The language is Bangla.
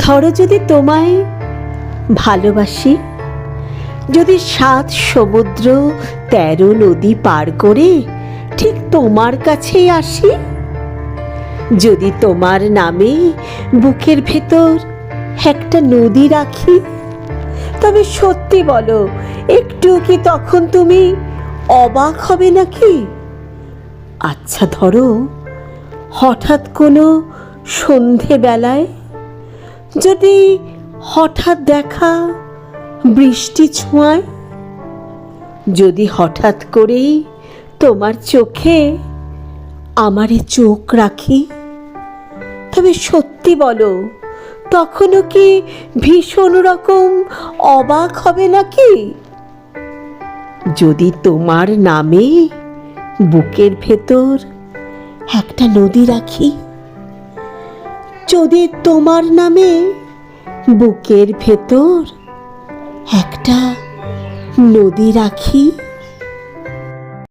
ধরো যদি তোমায় ভালোবাসি, যদি 7 সমুদ্র 13 নদী পার করে ঠিক তোমার কাছেই আসি, যদি তোমার নামে বুকের ভেতর একটা নদী রাখি, তবে সত্যি বলো, একটু কি তখন তুমি অবাক হবে নাকি? আচ্ছা ধরো, হঠাৎ কোনো সন্ধেবেলায় যদি হঠাৎ দেখা বৃষ্টি ছোঁয়ায়, যদি হঠাৎ করেই তোমার চোখে আমারে চোখ রাখি, তবে সত্যি বলো, তখনও কি ভীষণ রকম অবাক হবে নাকি? যদি তোমার নামে বুকের ভেতর একটা নদী রাখি, যদি তোমার নামে বুকের ভেতর একটা নদী রাখি।